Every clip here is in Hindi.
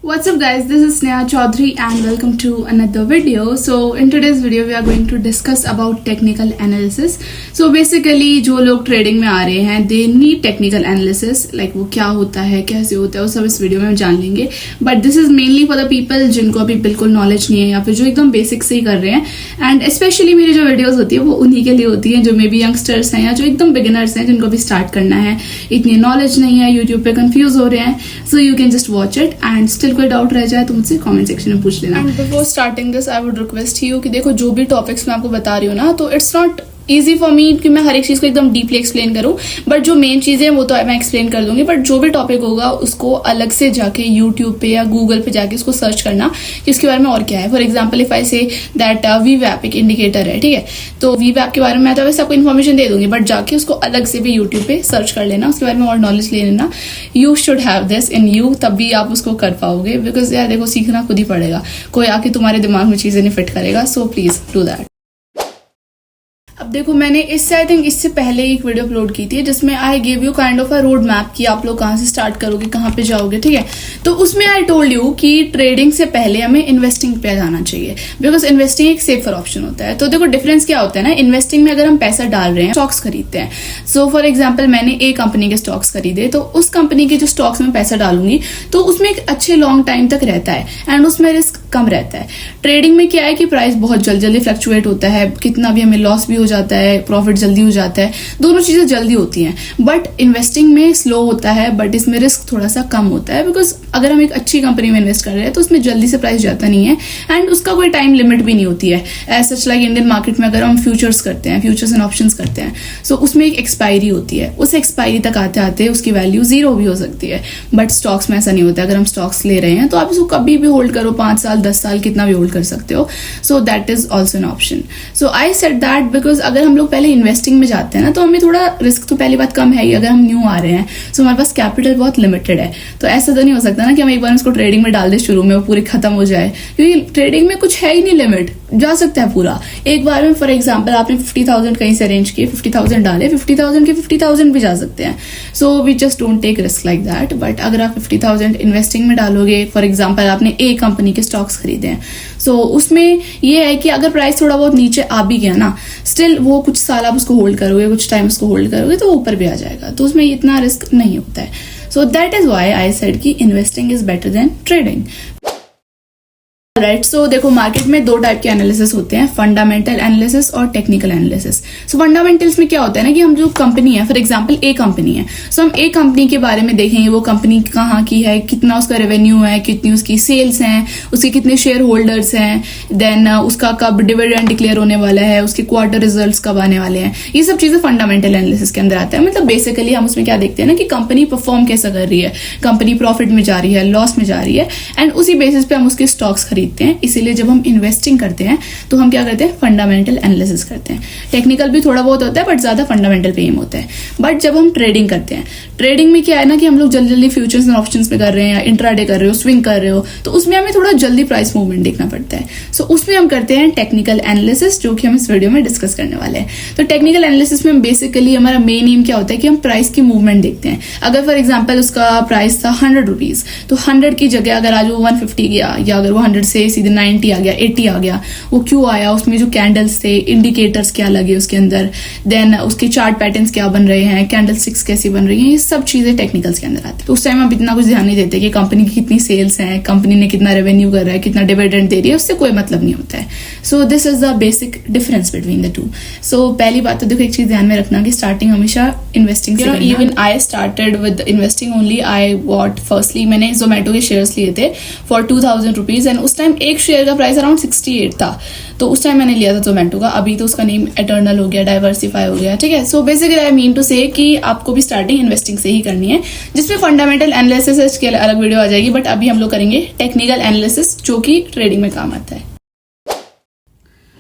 What's up guys, this is Sneha Chaudhary and welcome to another video. So in today's video we are going to discuss about technical analysis. So basically जो लोग ट्रेडिंग में आ रहे हैं they need technical analysis, like वो क्या होता है, कैसे होता है, वो सब इस वीडियो में हम जान लेंगे. But this is mainly for the people जिनको अभी बिल्कुल नॉलेज नहीं है या फिर जो एकदम बेसिक से ही कर रहे हैं. एंड स्पेशली मेरी जो वीडियोज होती है वो उन्हीं के लिए होती है जो मे बी यंगस्टर्स हैं या जो एकदम बिगिनर्स हैं जिनको अभी स्टार्ट करना है, इतनी नॉलेज नहीं है, यूट्यूब पे कंफ्यूज हो रहे हैं. So you can just watch it and still कोई डाउट रह जाए तो मुझसे कमेंट सेक्शन में पूछ लेना. And before starting this I would request you कि देखो जो भी टॉपिक्स मैं आपको बता रही हूँ ना, तो it's not easy for me कि मैं हर एक चीज को एकदम डीपली एक्सप्लेन करूं, बट जो मेन चीजें हैं वो तो मैं एक्सप्लेन कर दूंगी. बट जो भी टॉपिक होगा उसको अलग से जाके यूट्यूब पे या गूगल पे जाके उसको सर्च करना कि उसके बारे में और क्या है. For example if I say that वीवैप एक इंडिकेटर है, ठीक है, तो वीवैप के बारे में मैं तो वैसे आपको इन्फॉर्मेशन दे दूंगी, बट जाके उसको अलग से भी यूट्यूब पे सर्च कर लेना, उसके बारे में और नॉलेज ले लेना. You should have this in you, तब भी आप उसको कर पाओगे. बिकॉज यार देखो सीखना खुद ही पड़ेगा, कोई आके तुम्हारे दिमाग में चीजें नहीं फिट करेगा. So please do that. अब देखो मैंने इससे पहले एक वीडियो अपलोड की थी जिसमें I give you kind of a road map कि आप लोग कहाँ से स्टार्ट करोगे, कहाँ पे जाओगे, ठीक है. तो उसमें आई टोल्ड यू कि ट्रेडिंग से पहले हमें इन्वेस्टिंग पे जाना चाहिए, बिकॉज इन्वेस्टिंग एक सेफर ऑप्शन होता है. तो देखो डिफरेंस क्या होता है ना, इन्वेस्टिंग में अगर हम पैसा डाल रहे हैं, स्टॉक्स खरीदते हैं. सो फॉर एग्जाम्पल मैंने एक कंपनी के स्टॉक्स खरीदे, तो उस कंपनी के जो स्टॉक्स में पैसा डालूंगी तो उसमें एक अच्छे लॉन्ग टाइम तक रहता है एंड उसमें रिस्क कम रहता है. ट्रेडिंग में क्या है कि प्राइस बहुत जल्दी फ्लक्चुएट होता है, कितना भी हमें लॉस भी हो जाता है, प्रॉफिट जल्दी हो जाता है, दोनों चीजें जल्दी होती हैं. बट इन्वेस्टिंग में स्लो होता है, बट इसमें रिस्क थोड़ा सा कम होता है. बिकॉज अगर हम एक अच्छी कंपनी में इन्वेस्ट कर रहे हैं तो उसमें जल्दी से प्राइस जाता नहीं है एंड उसका कोई टाइम लिमिट भी नहीं होती है. As such like Indian market में अगर हम फ्यूचर्स करते हैं, फ्यूचर्स एंड ऑप्शंस करते हैं, सो उसमें एक एक्सपायरी होती है, उस एक्सपायरी तक आते आते उसकी वैल्यू जीरो भी हो सकती है. बट स्टॉक्स में ऐसा नहीं होता. अगर हम स्टॉक्स ले रहे हैं तो आप इसको कभी भी होल्ड करो, 5 साल 10 साल कितना भी होल्ड कर सकते हो. सो that is also an option. So I said that because अगर हम लोग पहले इन्वेस्टिंग में जाते हैं ना तो हमें थोड़ा रिस्क तो पहली बात कम है ही, अगर हम न्यू आ रहे हैं. सो हमारे पास कैपिटल बहुत लिमिटेड है, तो ऐसा तो नहीं हो सकता ना कि हम एक बार उसको ट्रेडिंग में डाल दे शुरू में वो पूरी खत्म हो जाए, क्योंकि ट्रेडिंग में कुछ है ही नहीं, लिमिट जा सकता है पूरा एक बार में. फॉर एग्जाम्पल आपने 50,000 कहीं से अरेंज किए, 50,000 डाले, 50,000 के 50,000 भी जा सकते हैं. So we just don't take risk like that. But अगर आप 50,000 इन्वेस्टिंग में डालोगे, फॉर एग्जाम्पल आपने एक कंपनी के स्टॉक्स खरीदे हैं, सो उसमें ये है कि अगर प्राइस थोड़ा बहुत नीचे आ भी गया ना, स्टिल वो कुछ साल आप उसको होल्ड करोगे, कुछ टाइम उसको होल्ड करोगे तो ऊपर भी आ जाएगा, तो उसमें इतना रिस्क नहीं होता है. So that is why I said कि investing is better than trading. Right, so देखो मार्केट में दो टाइप के एनालिसिस होते हैं, फंडामेंटल एनालिसिस और टेक्निकल एनालिसिस. सो फंडामेंटल्स में क्या होता है ना कि हम जो कंपनी है, फॉर एग्जांपल ए कंपनी है, सो हम एक कंपनी के बारे में देखेंगे, वो कंपनी कहाँ की है, कितना उसका रेवेन्यू है, कितनी उसकी सेल्स हैं, उसके कितने शेयर होल्डर्स हैं, देन उसका कब डिविडेंड डिक्लेयर होने वाला है, उसके क्वार्टर रिजल्ट्स कब आने वाले हैं. ये सब चीजें फंडामेंटल एनालिसिस के अंदर आता है. मतलब बेसिकली हम उसमें क्या देखते हैं ना कि कंपनी परफॉर्म कैसा कर रही है, कंपनी प्रॉफिट में जा रही है, लॉस में जा रही है, एंड उसी बेसिस पे हम उसके स्टॉक्स खरीदते हैं. इसीलिए जब हम इन्वेस्टिंग करते हैं तो हम क्या करते हैं, फंडामेंटल एनालिसिस करते हैं. टेक्निकल भी थोड़ा बहुत होता है बट ज्यादा फंडामेंटल पे एम होता है. बट जब हम ट्रेडिंग करते हैं, ट्रेडिंग में क्या है ना कि हम लोग जल्दी जल्दी फ्यूचर्स एंड ऑप्शंस में कर रहे हैं या इंट्राडे कर रहे हो, स्विंग कर रहे हो, तो उसमें हमें थोड़ा जल्दी प्राइस मूवमेंट देखना पड़ता है. सो उसमें हम करते हैं टेक्निकल एनालिसिस, जो कि हम इस वीडियो में डिस्कस करने वाले हैं. तो टेक्निकल एनालिसिस में बेसिकली हमारा मेन एम क्या होता है कि हम प्राइस की मूवमेंट देखते हैं. अगर फॉर एग्जाम्पल उसका प्राइस था 100 रुपीज, तो 100 की जगह अगर आज वो 150 गया, या अगर वो 100 से सीधे 90 आ गया, 80 आ गया, वो क्यों आया, उसमें जो कैंडल्स थे, इंडिकेटर्स क्या लगे उसके अंदर, देन उसके चार्ट पैटर्न्स क्या बन रहे हैं, कैंडल स्टिक्स कैसी बन रही हैं, ये सब चीजें टेक्निकल्स के अंदर आती है. तो उस टाइम हम इतना कुछ ध्यान नहीं देते कि कंपनी की कितनी सेल्स हैं, कंपनी ने कितना रेवेन्यू कर रहा है, कितना डिविडेंड दे रही है, उससे कोई मतलब नहीं होता है. So this is the basic difference between the two. So पहली बात तो देखो एक चीज ध्यान में रखना कि स्टार्टिंग हमेशा इन्वेस्टिंग से. Even I started with investing only. I what firstly मैंने जोमेटो के शेयर्स लिए थे फॉर 2,000 रुपीज एंड उस टाइम एक शेयर का प्राइस अराउंड 68 था. तो उस टाइम मैंने लिया था जोमेटो का. अभी तो उसका नेम एटर्नल हो गया, डाइवर्सिफाई हो गया, ठीक है. So basically I mean to say कि आपको भी स्टार्टिंग इन्वेस्टिंग से ही करनी है, जिसमें फंडामेंटल एनालिसिस के अलग वीडियो आ जाएगी. बट अभी हम लोग करेंगे टेक्निकल एनालिसिस, जो कि ट्रेडिंग में काम आता है.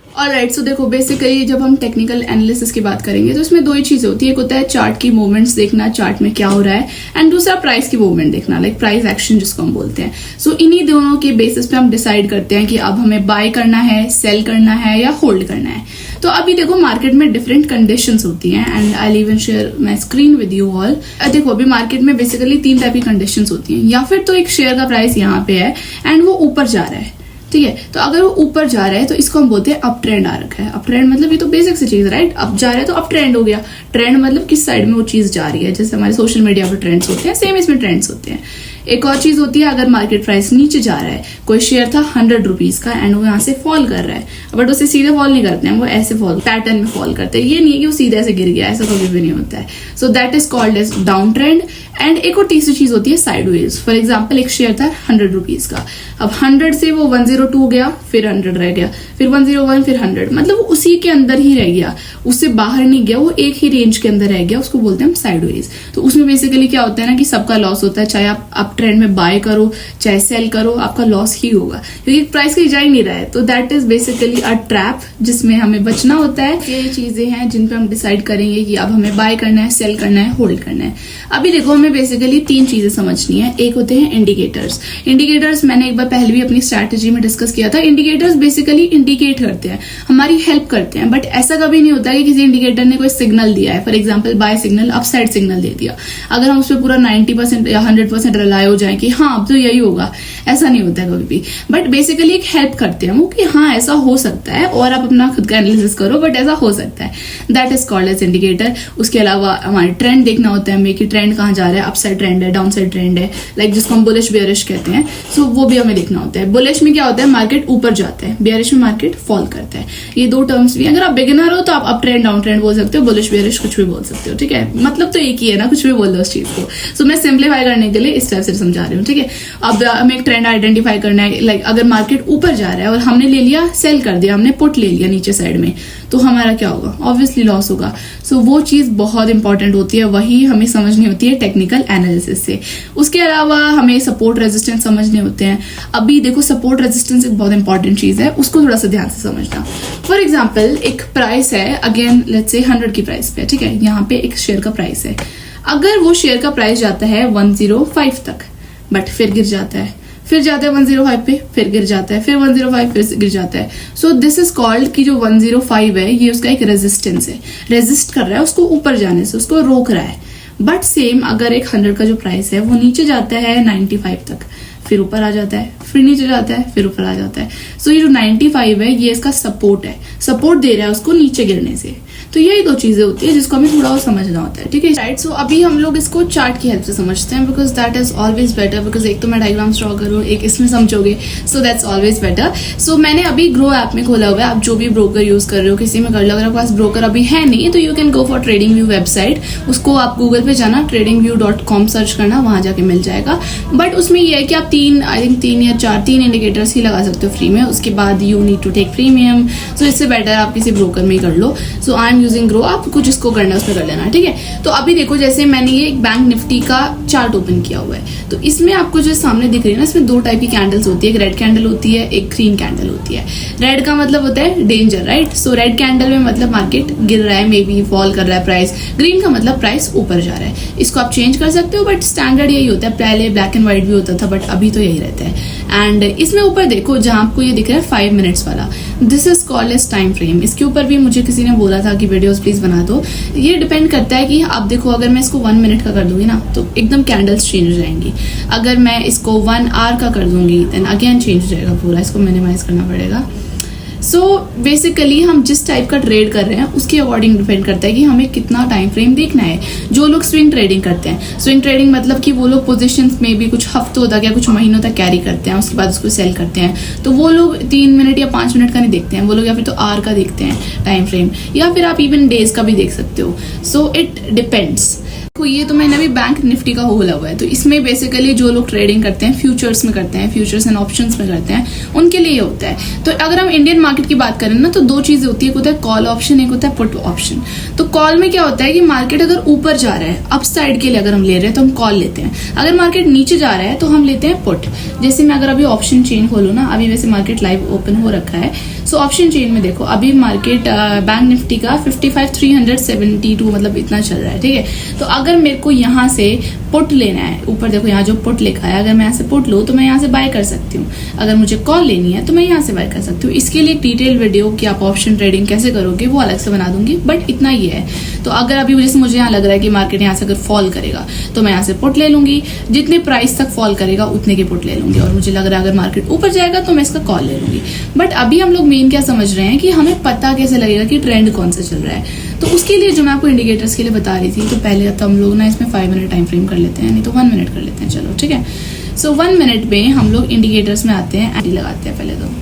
ऑलराइट, सो देखो बेसिकली जब हम टेक्निकल एनालिसिस की बात करेंगे तो इसमें दो ही चीजें होती है. एक होता है चार्ट की मूवमेंट्स देखना, चार्ट में क्या हो रहा है, एंड दूसरा प्राइस की मूवमेंट देखना, लाइक प्राइस एक्शन जिसको हम बोलते हैं. सो इन्हीं दोनों के बेसिस पे हम डिसाइड करते हैं कि अब हमें बाय करना है, सेल करना है या होल्ड करना है. तो अभी देखो मार्केट में डिफरेंट कंडीशंस होती हैं and I even share my screen with you all. देखो अभी मार्केट में बेसिकली 3 टाइप की कंडीशंस होती हैं। या फिर तो एक शेयर का प्राइस यहाँ पे है एंड वो ऊपर जा रहा है, ठीक है। तो अगर वो ऊपर जा रहा है तो इसको हम बोलते हैं अप ट्रेंड आ रखा है। अप ट्रेंड मतलब ये तो बेसिक सी चीज, राइट। अप जा रहा है तो अप ट्रेंड हो गया। ट्रेंड मतलब किस साइड में वो चीज जा रही है, जैसे हमारे सोशल मीडिया पर ट्रेंड्स होते हैं, सेम इसमें ट्रेंड्स होते हैं। एक और चीज होती है, अगर मार्केट प्राइस नीचे जा रहा है, कोई शेयर था 100 रुपीज का एंड वो यहाँ से फॉल कर रहा है, बट उसे सीधे फॉल नहीं करते हैं, वो ऐसे फॉल पैटर्न में फॉल करते हैं। ये नहीं है कि वो सीधे ऐसे गिर गया, ऐसा कभी भी नहीं होता है। So that is called as down trend. And एक और तीसरी चीज होती है साइडवेज। फॉर एग्जाम्पल एक शेयर था 100 रुपीज का, अब 100 से वो 102 गया, फिर 100 रह गया, फिर 101, फिर 100, मतलब वो उसी के अंदर ही रह गया, उससे बाहर नहीं गया, वो एक ही रेंज के अंदर रह गया, उसको बोलते हैं हम साइडवेज। तो उसमें बेसिकली क्या होता है ना कि सबका लॉस होता है, चाहे आप अप ट्रेंड में बाय करो चाहे सेल करो, आपका लॉस ही होगा क्योंकि प्राइस कहीं जा ही नहीं रहा है। तो that is basically a trap जिसमें हमें बचना होता है। ये चीजें हैं जिन पे हम डिसाइड करेंगे कि अब हमें बाय करना है, सेल करना है, होल्ड करना है। अभी देखो हमें बेसिकली 3 चीजें समझनी है। एक होते हैं इंडिकेटर्स। इंडिकेटर्स मैंने एक बार पहले भी अपनी स्ट्रैटेजी में डिस्कस किया था। इंडिकेटर्स बेसिकली इंडिकेट करते हैं, हमारी हेल्प करते हैं, बट ऐसा कभी नहीं होता कि किसी इंडिकेटर ने कोई सिग्नल दिया है, for example buy signal, upside signal दे दिया, अगर हम उस पर पूरा 90% या 100% रिलाय हो जाए कि हाँ अब तो यही होगा, ऐसा नहीं होता है कभी भी। बट बेसिकली एक हेल्प करते हैं वो कि हाँ ऐसा हो सकता है और आप अपना खुद का एनालिसिस करो, बट ऐसा हो सकता है। That is called as indicator. उसके अलावा हमारे ट्रेंड देखना होता है हमें कि ट्रेंड कहाँ जा रहा है, अपसाइड ट्रेंड है, डाउन साइड ट्रेंड है, लाइक जिसको हम बुलिश बेयरिश कहते हैं। सो वो भी हमें देखना होता है। बुलिश में क्या होता है, मार्केट ऊपर जाता है, बेयरिश में मार्केट फॉल करता है। ये 2 टर्म्स भी, अगर आप बिगिनर हो तो आप अप ट्रेंड डाउन ट्रेंड बोल सकते हो, बुलिश बेयरिश कुछ भी बोल सकते हो, ठीक है। मतलब तो एक ही है ना, कुछ भी बोल दो उस चीज को। सो मैं सिंप्लीफाई करने के लिए इस टाइप से समझा रही हूँ, ठीक है। अब हमें एक ट्रेंड आइडेंटिफाई करना है, लाइक अगर मार्केट ऊपर जा रहा है और हमने ले लिया, सेल कर दिया, हमने पुट ले लिया नीचे साइड में, तो हमारा क्या होगा, ऑब्वियसली लॉस होगा। सो वो चीज बहुत इंपॉर्टेंट होती है, वही हमें समझनी होती है टेक्निकल एनालिसिस से। उसके अलावा हमें सपोर्ट रेजिस्टेंस समझने होते हैं। अभी देखो सपोर्ट रेजिस्टेंस एक बहुत इंपॉर्टेंट चीज है, उसको थोड़ा सा ध्यान से समझना। फॉर एग्जाम्पल एक प्राइस है, अगेन लेट्स से 100 की प्राइस पे, ठीक है, यहाँ पे एक शेयर का प्राइस है। अगर वो शेयर का प्राइस जाता है 105 तक, बट फिर गिर जाता है, फिर जाता है 105 पे, फिर गिर जाता है, फिर 105 फिर गिर जाता है। सो दिस इज कॉल्ड कि जो 105 है ये उसका एक रेजिस्टेंस है, रेजिस्ट कर रहा है उसको ऊपर जाने से, उसको रोक रहा है। बट सेम अगर एक 100 का जो प्राइस है वो नीचे जाता है 95 तक, फिर ऊपर आ जाता है, फिर नीचे जाता है, फिर ऊपर आ जाता है। सो ये जो 95 है ये इसका सपोर्ट है, सपोर्ट दे रहा है उसको नीचे गिरने से। तो यही 2 चीजें होती है जिसको हमें थोड़ा और समझना होता है, ठीक है, राइट। सो अभी हम लोग इसको चार्ट की हेल्प से समझते हैं, because that is always better, because एक तो मैं डायग्राम्स ड्रॉ करूँ, एक इसमें समझोगे, सो दैट्स ऑलवेज बेटर। सो मैंने अभी ग्रो ऐप में खोला हुआ है, आप जो भी ब्रोकर यूज कर रहे हो किसी में कर लो। अगर आपके पास ब्रोकर अभी है नहीं तो you can go for trading view website, उसको आप गूगल पे जाना, tradingview.com सर्च करना, वहां जाके मिल जाएगा। बट उसमें ये है कि आप 3 या 4 इंडिकेटर्स ही लगा सकते हो फ्री में, उसके बाद you need to take premium. So इससे बेटर आप किसी ब्रोकर में ही कर लो। So I am using Groww, आप कुछ इसको करना उसमें कर लेना, ठीक है। तो अभी देखो जैसे मैंने ये एक बैंक निफ्टी का चार्ट ओपन किया हुआ है, तो इसमें आपको जो सामने दिख रही है ना, इसमें 2 टाइप की कैंडल्स होती है, एक रेड कैंडल होती है, एक ग्रीन कैंडल होती है। रेड का मतलब होता है डेंजर, राइट। सो रेड कैंडल में मतलब मार्केट गिर रहा है, मे बी फॉल कर रहा है प्राइस। ग्रीन का मतलब प्राइस ऊपर जा रहा है। इसको आप चेंज कर सकते हो, बट स्टैंडर्ड यही होता है। पहले ब्लैक एंड व्हाइट भी होता था, बट अभी तो यही रहता है। एंड इसमें ऊपर देखो जहां आपको ये दिख रहा है 5 मिनट्स वाला, this is called as time frame. इसके ऊपर भी मुझे किसी ने बोला था कि वीडियोस प्लीज बना दो। ये डिपेंड करता है कि आप देखो, अगर मैं इसको 1 मिनट का कर दूंगी ना तो एकदम कैंडल्स चेंज हो जाएंगी। अगर मैं इसको 1 आवर का कर दूंगी देन अगेन चेंज हो जाएगा पूरा, इसको मिनिमाइज करना पड़ेगा। सो बेसिकली हम जिस टाइप का ट्रेड कर रहे हैं उसके अकॉर्डिंग डिपेंड करता है कि हमें कितना टाइम फ्रेम देखना है। जो लोग स्विंग ट्रेडिंग करते हैं, स्विंग ट्रेडिंग मतलब कि वो लोग पोजीशंस में भी कुछ हफ्तों तक या कुछ महीनों तक कैरी करते हैं, उसके बाद उसको सेल करते हैं, तो वो लोग 3 मिनट या 5 मिनट का नहीं देखते हैं, वो लोग या फिर तो आवर का देखते हैं टाइम फ्रेम, या फिर आप इवन डेज का भी देख सकते हो। So it depends. ये तो मैंने अभी बैंक निफ्टी का खोला हुआ है, तो इसमें बेसिकली जो लोग ट्रेडिंग करते हैं फ्यूचर्स में करते हैं, फ्यूचर्स एंड ऑप्शंस में करते हैं, उनके लिए ये होता है। तो अगर हम इंडियन मार्केट की बात करें ना तो 2 चीजें होती है, एक होता है कॉल ऑप्शन, एक होता है पुट ऑप्शन। तो कॉल में क्या होता है कि मार्केट अगर ऊपर जा रहा है, अप साइड के लिए अगर हम ले रहे हैं तो हम कॉल लेते हैं, अगर मार्केट नीचे जा रहा है तो हम लेते हैं पुट। जैसे मैं अगर अभी ऑप्शन चेन खोलूँ ना, अभी वैसे मार्केट लाइव ओपन हो रखा है, सो ऑप्शन चेन में देखो अभी मार्केट बैंक निफ्टी का 55,372 मतलब इतना चल रहा है, ठीक है। तो अगर मेरे को यहाँ से पुट लेना है, ऊपर देखो यहाँ जो पुट लिखा है, अगर मैं यहाँ से पुट लूँ तो मैं यहाँ से बाय कर सकती हूँ। अगर मुझे कॉल लेनी है तो मैं यहाँ से बाय कर सकती हूँ। इसके लिए डिटेल वीडियो कि आप ऑप्शन ट्रेडिंग कैसे करोगे वो अलग से बना दूंगी, बट इतना ही है। तो अगर अभी जैसे मुझे यहाँ लग रहा है कि मार्केट यहाँ से अगर फॉल करेगा तो मैं यहाँ से पुट ले लूंगी, जितने प्राइस तक फॉल करेगा उतने के पुट ले लूंगी, और मुझे लग रहा है अगर मार्केट ऊपर जाएगा तो मैं इसका कॉल ले लूंगी। बट अभी हम लोग मेन क्या समझ रहे हैं कि हमें पता कैसे लगेगा कि ट्रेंड कौन सा चल रहा है। तो उसके लिए जो मैं आपको इंडिकेटर्स के लिए बता रही थी, तो पहले तो हम लोग ना इसमें 5 मिनट टाइम फ्रेम कर लेते हैं, नहीं तो 1 मिनट कर लेते हैं, चलो ठीक है। सो 1 मिनट में हम लोग इंडिकेटर्स में आते हैं, एंटी लगाते हैं पहले तो।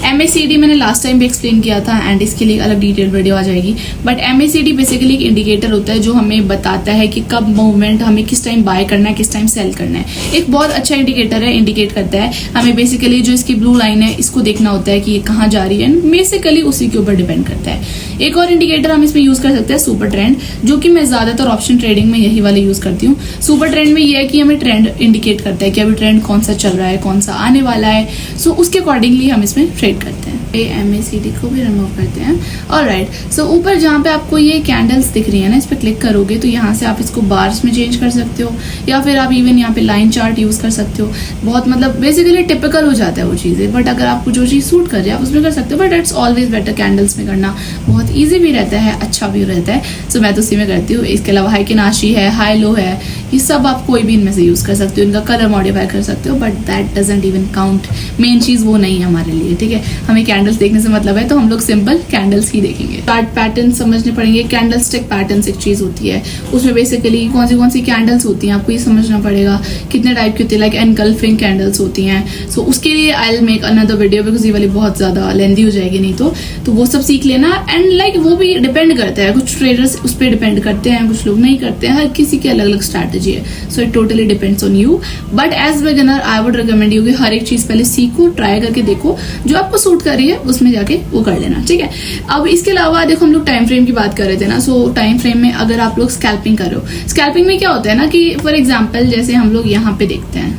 MACD मैंने लास्ट टाइम भी एक्सप्लेन किया था एंड इसके लिए अलग डिटेल वीडियो आ जाएगी। बट MACD बेसिकली एक इंडिकेटर होता है जो हमें बताता है कि कब मूवमेंट, हमें किस टाइम बाय करना है, किस टाइम सेल करना है। एक बहुत अच्छा इंडिकेटर है, इंडिकेट करता है हमें बेसिकली जो इसकी ब्लू लाइन है इसको देखना होता है कि ये कहाँ जा रही है, बेसिकली उसी के ऊपर डिपेंड करता है। एक और इंडिकेटर हम इसमें यूज कर सकते हैं सुपर ट्रेंड, जो कि मैं ज्यादातर ऑप्शन ट्रेडिंग में यही वाले यूज करती हूँ। सुपर ट्रेंड में ये है कि हमें ट्रेंड इंडिकेट करता है कि अभी ट्रेंड कौन सा चल रहा है, कौन सा आने वाला है। सो उसके अकॉर्डिंगली हम इसमें ट्रेड करते हैं। MACD को भी रिमूव करते हैं। ऑलराइट, सो ऊपर जहाँ पे आपको ये कैंडल्स दिख रही है ना, इस पर क्लिक करोगे तो यहाँ से आप इसको बार्स में चेंज कर सकते हो, या फिर आप इवन यहाँ पे लाइन चार्ट यूज कर सकते हो। बहुत मतलब बेसिकली टिपिकल हो जाता है वो चीजें, बट अगर आपको जो चीज सूट कर रही है आप उसमें कर सकते हो। But it's always better candles में करना, बहुत ईजी भी रहता है, अच्छा भी रहता है। सो मैं तो उसी में करती हूँ। इसके अलावा हाई किनाशी है, हाई लो है, ये सब आप कोई भी इनमें से यूज कर सकते हो, इनका कलर मॉडिफाई कर सकते हो, but that doesn't even count. Main चीज वो नहीं है हमारे लिए, ठीक है। हमें कैंडल्स देखने से मतलब है, तो हम लोग सिंपल कैंडल्स ही देखेंगे। चार्ट पैटर्न समझने पड़ेंगे। कैंडल स्टिक पैटर्न्स एक चीज होती है, उसमें बेसिकली कौन सी कैंडल्स होती हैं आपको ये समझना पड़ेगा। कितने टाइप की होती है, लाइक एनकल्फिंग कैंडल्स होती हैं। सो उसके लिए I will make another video, because ये वाली बहुत ज्यादा लेंथी हो जाएगी नहीं तो वो सब सीख लेना। एंड लाइक वो भी डिपेंड करता है, कुछ ट्रेडर्स उस पर डिपेंड करते हैं, कुछ लोग नहीं करते हैं, हर किसी की अलग अलग स्ट्रैटेजी है। So it totally depends on you, but as beginner I would recommend you कि हर एक चीज पहले सीखो, ट्राई करके देखो, जो आपको सूट कर रही है उसमें जाके वो कर लेना, ठीक है। अब इसके अलावा देखो हम लोग टाइम फ्रेम की बात कर रहे थे ना। सो टाइम फ्रेम में अगर आप लोग स्कैल्पिंग कर रहे हो, स्कैल्पिंग में क्या होता है ना कि फॉर एग्जांपल जैसे हम लोग यहाँ पे देखते हैं,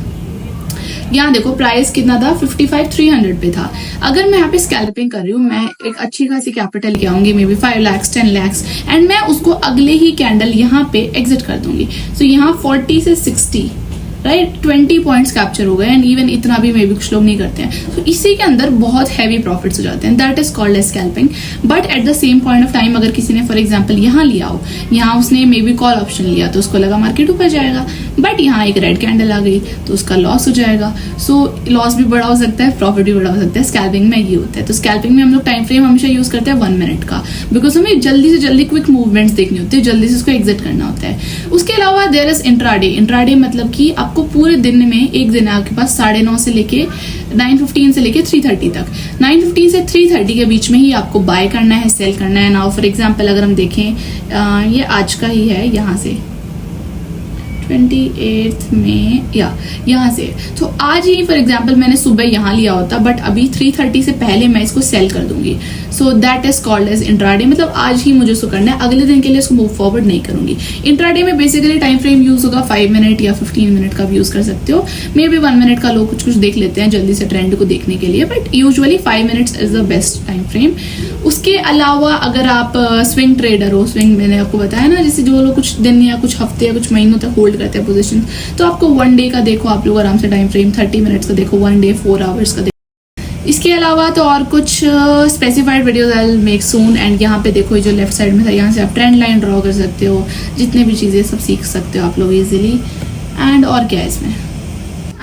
यहाँ देखो प्राइस कितना था, 55,300 पे था। अगर मैं यहाँ पे स्कैल्पिंग कर रही हूँ, मैं एक अच्छी खासी कैपिटल ले आऊंगी, may be 5 lakh 10 lakh, and मैं उसको अगले ही कैंडल यहाँ पे एग्जिट कर दूंगी। सो यहाँ 40 से 60 राइट 20 पॉइंट्स कैप्चर हो गए, एंड इवन इतना भी मे बी कुछ लोग नहीं करते हैं। तो इसी के अंदर बहुत हैवी प्रॉफिट्स हो जाते हैं, that is called as scalping. But at the same point of time अगर किसी ने फॉर एग्जांपल यहाँ लिया हो, यहाँ उसने मे बी कॉल ऑप्शन लिया तो उसको लगा मार्केट ऊपर जाएगा, बट यहाँ एक रेड कैंडल आ गई तो उसका लॉस हो जाएगा। सो लॉस भी बड़ा हो सकता है, प्रॉफिट भी बड़ा हो सकता है। स्कैल्पिंग में ये होता है। तो स्कैल्पिंग में हम लोग टाइम फ्रेम हमेशा यूज करते हैं 1 मिनट का, बिकॉज हमें जल्दी से जल्दी क्विक मूवमेंट्स देखनी होती है, जल्दी से उसको एग्जिट करना होता है। उसके अलावा देयर इज इंट्राडे। इंट्राडे मतलब कि आपको पूरे दिन में एक दिन है आपके पास 9:30 से लेके 9:15 से लेके 3:30 तक, 9:15 से 3:30 के बीच में ही आपको बाय करना है, सेल करना है। नाउ फॉर एग्जांपल अगर हम देखें, ये आज का ही है, यहाँ से 28 में या यहाँ से, तो आज ही फॉर एग्जांपल मैंने सुबह यहाँ लिया होता, बट अभी 3:30 से पहले मैं इसको सेल कर दूंगी। So that is called as intraday, मतलब आज ही मुझे इसको करना है, अगले दिन के लिए इसको मूव फॉरवर्ड नहीं करूंगी। इंट्राडे में बेसिकली टाइम फ्रेम यूज होगा 5 मिनट या 15 मिनट का भी यूज कर सकते हो, मे बी 1 मिनट का लोग कुछ कुछ देख लेते हैं जल्दी से ट्रेंड को देखने के लिए, but usually 5 minutes is the best time frame. उसके अलावा अगर आप स्विंग ट्रेडर हो, स्विंग मैंने आपको बताया ना, जैसे जो लोग कुछ दिन या कुछ हफ्ते या कुछ महीनों तक होल्ड करते हैं पोजीशन, तो आपको 1 डे का देखो आप लोग आराम से टाइम फ्रेम, 30 मिनट्स का देखो, 1 डे 4 आवर्स का देखो। इसके अलावा तो और कुछ specified videos I will make soon. And यहाँ पे देखो जो लेफ्ट साइड में था, यहाँ से आप ट्रेंड लाइन ड्रॉ कर सकते हो, जितने भी चीजें सब सीख सकते हो आप लोग इजीली। एंड और क्या है इसमें,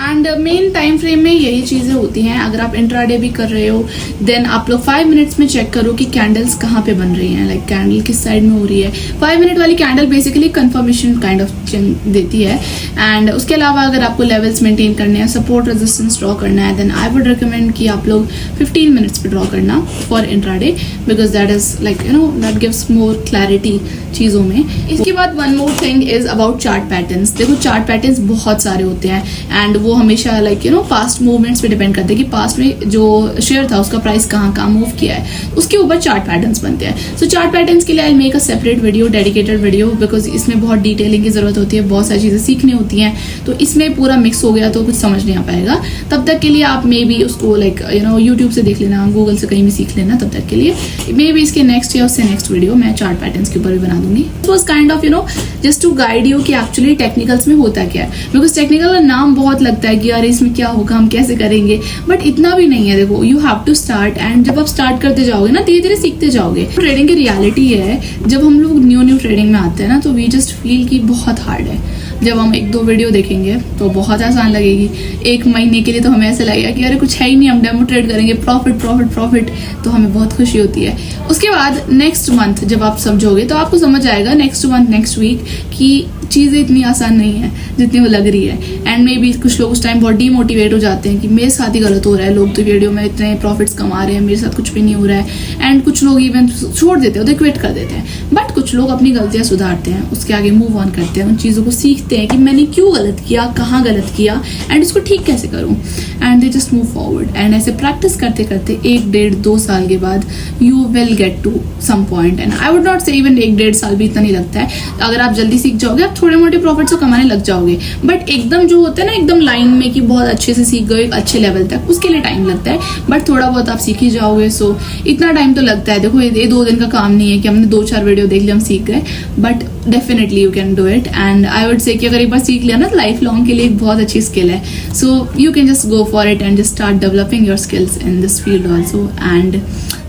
एंड मेन टाइम फ्रेम में यही चीजें होती हैं। अगर आप इंट्राडे भी कर रहे हो, देन आप लोग 5 मिनट्स में चेक करो कि कैंडल्स कहाँ पे बन रही हैं, लाइक कैंडल किस साइड में हो रही है। 5 मिनट वाली candle basically confirmation kind of देती है। एंड उसके अलावा अगर आपको लेवल्स मेंटेन करने हैं, सपोर्ट रेजिस्टेंस ड्रॉ करना है, देन आई वुड रिकमेंड कि आप लोग 15 मिनट्स पे ड्रॉ करना for intraday, because that is like that gives more clarity चीजों में। इसके बाद one more thing is about chart patterns. देखो चार्ट पैटर्न्स बहुत सारे होते हैं, एंड वो हमेशा लाइक पास्ट मूवमेंट्स पे डिपेंड करते हैं कि पास्ट में जो शेयर था उसका प्राइस कहाँ मूव किया है, उसके ऊपर चार्ट पैटर्न्स बनते हैं. सो चार्ट पैटर्न्स के लिए I make a separate video, dedicated video, because इसमें बहुत डिटेलिंग की जरूरत होती है, बहुत सारी चीजें सीखनी होती हैं. तो इसमें पूरा मिक्स हो गया तो कुछ समझ नहीं आ पाएगा. तब तक के लिए आप मे बी उसको लाइक यूट्यूब से देख लेना, गूगल से कहीं भी सीख लेना. तब तक के लिए मे बी इसके नेक्स्ट या उससे नेक्स्ट वीडियो मैं चार्ट पैटर्न्स के ऊपर भी बना दूंगी. It was kind of just to guide you कि एक्चुअली टेक्निकल्स में होता क्या है. बिकॉज टेक्निकल का नाम बहुत लगता है कि यार इसमें क्या होगा, हम कैसे करेंगे, बट इतना भी नहीं है. देखो, you have to start, and जब आप स्टार्ट करते जाओगे ना, धीरे धीरे सीखते जाओगे. ट्रेडिंग की रियलिटी है, जब हम लोग न्यू ट्रेडिंग में आते हैं ना, तो वी जस्ट फील कि बहुत हार्ड है. जब हम 1-2 वीडियो देखेंगे तो बहुत आसान लगेगी. 1 महीने के लिए तो हमें ऐसा लगेगा कि अरे कुछ है ही नहीं, हम डेमो ट्रेड करेंगे, प्रॉफिट प्रॉफिट प्रॉफिट, तो हमें बहुत खुशी होती है. उसके बाद नेक्स्ट मंथ जब आप समझोगे तो आपको समझ आएगा, नेक्स्ट मंथ नेक्स्ट वीक, कि चीज़ें इतनी आसान नहीं है जितनी वो लग रही है. एंड मे बी कुछ लोग उस टाइम बहुत डीमोटिवेट हो जाते हैं कि मेरे साथ ही गलत हो रहा है, लोग तो वीडियो में इतने प्रॉफिट्स कमा रहे हैं, मेरे साथ कुछ भी नहीं हो रहा है. एंड कुछ लोग इवन छोड़ देते हैं, तो क्विट कर देते हैं. बट कुछ लोग अपनी गलतियां सुधारते हैं, उसके आगे मूव ऑन करते हैं, उन चीज़ों को सीखते हैं कि मैंने क्यों गलत किया, कहाँ गलत किया, एंड इसको ठीक कैसे करूँ, and they just move forward. And ऐसे प्रैक्टिस करते करते 1-1.5-2 साल के बाद you will get to some point. And I would not say even 1-1.5 साल भी इतना नहीं लगता है. अगर आप जल्दी सीख जाओगे, आप थोड़े मोटे प्रॉफिट्स कमाने लग जाओगे. बट एकदम जो होता है ना, एकदम लाइन में कि बहुत अच्छे से सीख गए अच्छे लेवल तक, उसके लिए टाइम लगता है. बट थोड़ा बहुत आप सीख ही जाओगे. सो इतना टाइम तो लगता है. देखो, ये 2 दिन का काम नहीं है कि हमने 2-4 वीडियो देख लिया हम सीख गए. But definitely you can do it. And I would say कि अगर एक बार सीख लिया ना, तो लाइफ लॉन्ग के लिए एक बहुत अच्छी स्किल है. So you can just go for it and just start developing your skills in this field also. And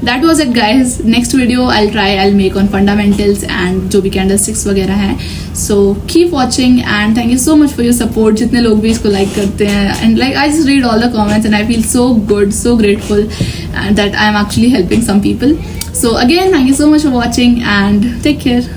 that was it guys. Next video I'll make on fundamentals and जो भी candlesticks वगैरह हैं. So keep watching and thank you so much for your support. जितने लोग भी इसको like करते हैं, and like I just read all the comments and I feel so good, so grateful that I'm actually helping some people. So again, thank you so much for watching and take care.